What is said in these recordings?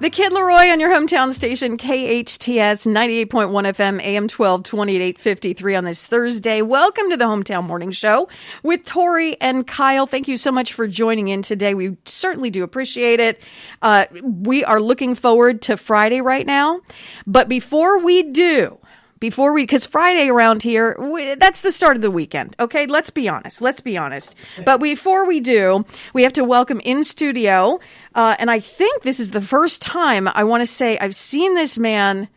The Kid Leroy on your hometown station, KHTS 98.1 FM, AM 1220 at 8:53 on this Thursday. Welcome to the Hometown Morning Show with Tori and Kyle. Thank you so much for joining in today. We certainly do appreciate it. We are looking forward to Friday right now. But because Friday around here, that's the start of the weekend. Okay, let's be honest. But before we do, we have to welcome in studio, and I think this is the first time I want to say I've seen this man,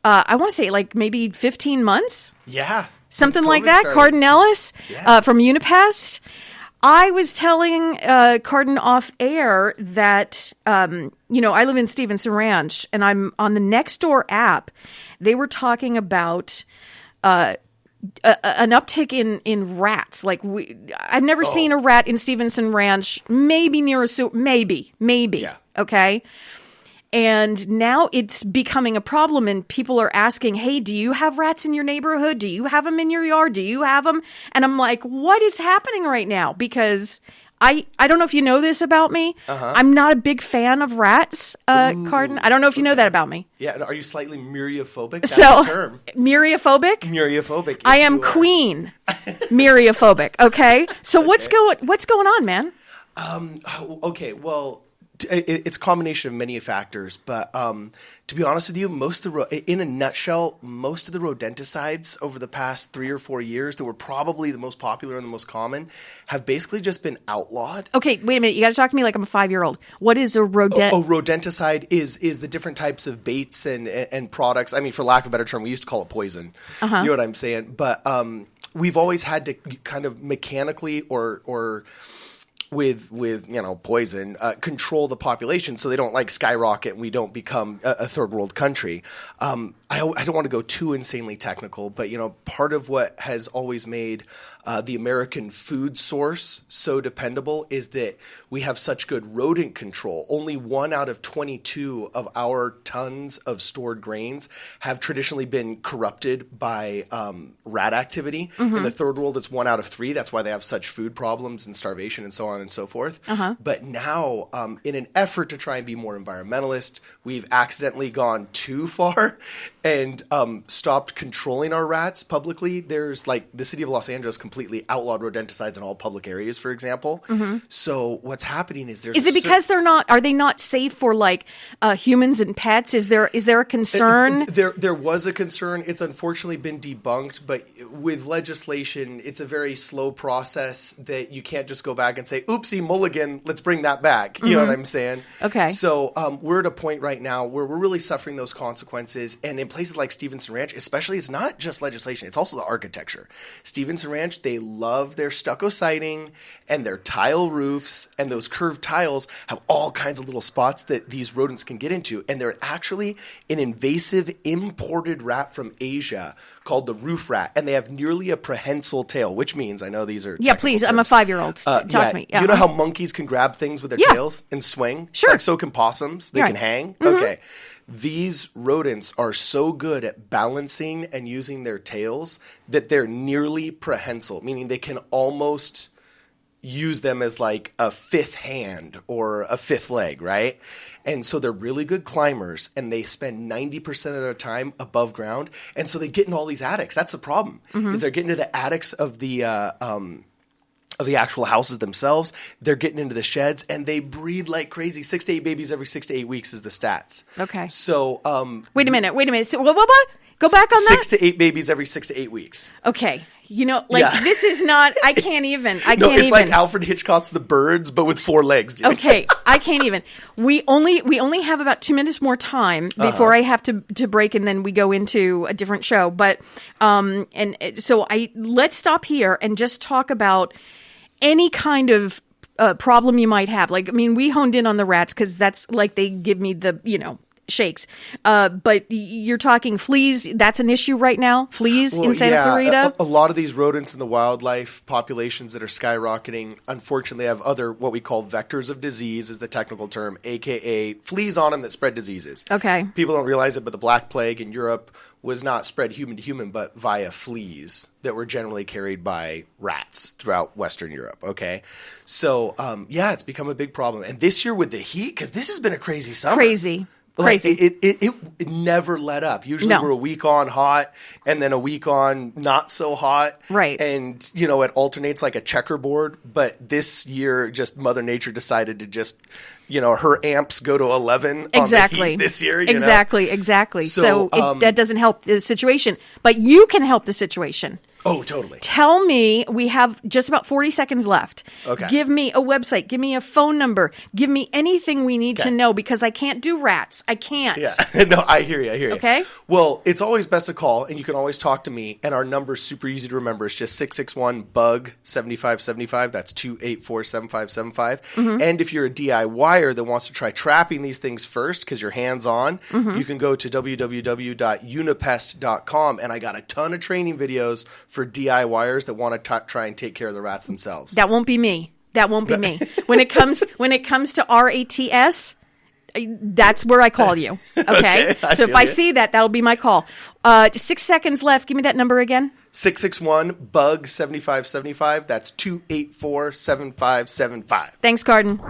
I want to say like maybe 15 months? Yeah. Something like that. Carden Ellis from Unipest. I was telling Carden off air that, I live in Stevenson Ranch, and I'm on the Nextdoor app. They were talking about an uptick in rats. Like I've never seen a rat in Stevenson Ranch. Maybe near a sewer. Maybe. Yeah. Okay. And now it's becoming a problem, and people are asking, "Hey, do you have rats in your neighborhood? Do you have them in your yard? Do you have them?" And I'm like, "What is happening right now?" Because I don't know if you know this about me. I'm not a big fan of rats, Carden. I don't know if you know that about me. Yeah, are you slightly myriophobic? That's the term. Myriophobic? Myriophobic. I am queen myriophobic, okay? So what's going on, man? Okay, well, it's a combination of many factors, but to be honest with you, in a nutshell, most of the rodenticides over the past 3 or 4 years that were probably the most popular and the most common have basically just been outlawed. Okay, wait a minute. You got to talk to me like I'm a 5-year-old. What is a rodent? Rodenticide is the different types of baits and products. I mean, for lack of a better term, we used to call it poison. You know what I'm saying? But we've always had to kind of mechanically or with poison, control the population so they don't like skyrocket and we don't become a third world country. I don't want to go too insanely technical, but part of what has always made the American food source so dependable is that we have such good rodent control. Only 1 out of 22 of our tons of stored grains have traditionally been corrupted by rat activity. In the third world, it's 1 out of 3. That's why they have such food problems and starvation and so on and so forth. But now, in an effort to try and be more environmentalist, we've accidentally gone too far and stopped controlling our rats publicly. There's like the city of Los Angeles completely outlawed rodenticides in all public areas, for example. So what's happening is Is it because are they not safe for like humans and pets? Is there a concern? There was a concern. It's unfortunately been debunked, but with legislation, it's a very slow process that you can't just go back and say, oopsie mulligan, let's bring that back. You know what I'm saying? Okay. So we're at a point right now where we're really suffering those consequences. And in places like Stevenson Ranch, especially, it's not just legislation. It's also the architecture. Stevenson Ranch, they love their stucco siding and their tile roofs, and those curved tiles have all kinds of little spots that these rodents can get into. And they're actually an invasive imported rat from Asia called the roof rat, and they have nearly a prehensile tail, which means, I know these are please, terms. I'm a 5-year-old. Talk to me. You know how monkeys can grab things with their tails and swing? Sure. Like so can possums. They can hang. Okay. These rodents are so good at balancing and using their tails that they're nearly prehensile, meaning they can almost use them as like a fifth hand or a fifth leg, right? And so they're really good climbers, and they spend 90% of their time above ground. And so they get into all these attics. That's the problem, is they're getting into the attics of the actual houses themselves. They're getting into the sheds, and they breed like crazy. 6 to 8 babies every 6 to 8 weeks is the stats. Okay. So wait a minute. So, what? Go back on that. 6 to 8 babies every 6 to 8 weeks. Okay. This is not. I can't even. It's like Alfred Hitchcock's The Birds, but with 4 legs. Dude. Okay, I can't even. We only have about 2 minutes more time before I have to break, and then we go into a different show. But let's stop here and just talk about any kind of problem you might have. Like, I mean, we honed in on the rats because that's like they give me the shakes. But you're talking fleas. That's an issue right now. Fleas in Santa Clarita. A lot of these rodents in the wildlife populations that are skyrocketing, unfortunately, have other what we call vectors of disease is the technical term, aka fleas on them that spread diseases. Okay. People don't realize it, but the Black Plague in Europe was not spread human to human, but via fleas that were generally carried by rats throughout Western Europe. Okay. So, it's become a big problem. And this year with the heat, because this has been a crazy summer. Crazy. It never let up. Usually No. we're a week on hot and then a week on not so hot. Right. And, you know, it alternates like a checkerboard. But this year, just Mother Nature decided to just, you know, her amps go to 11 Exactly. on the heat this year. You know? Exactly. So, So, that doesn't help the situation. But you can help the situation. Oh, totally. Tell me, we have just about 40 seconds left. Okay. Give me a website. Give me a phone number. Give me anything we need to Okay. know because I can't do rats. I can't. Yeah. No, I hear you. Okay. Well, it's always best to call, and you can always talk to me. And our number is super easy to remember. It's just 661-BUG-7575. That's 284-7575. Mm-hmm. And if you're a DIYer that wants to try trapping these things first because you're hands-on, Mm-hmm. you can go to www.unipest.com. And I got a ton of training videos for DIYers that want to try and take care of the rats themselves. That won't be me. When it comes to RATS, that's where I call you. Okay. So if I see that, that'll be my call. 6 seconds left. Give me that number again. 661-BUG-7575. That's 284-7575. Thanks, Carden.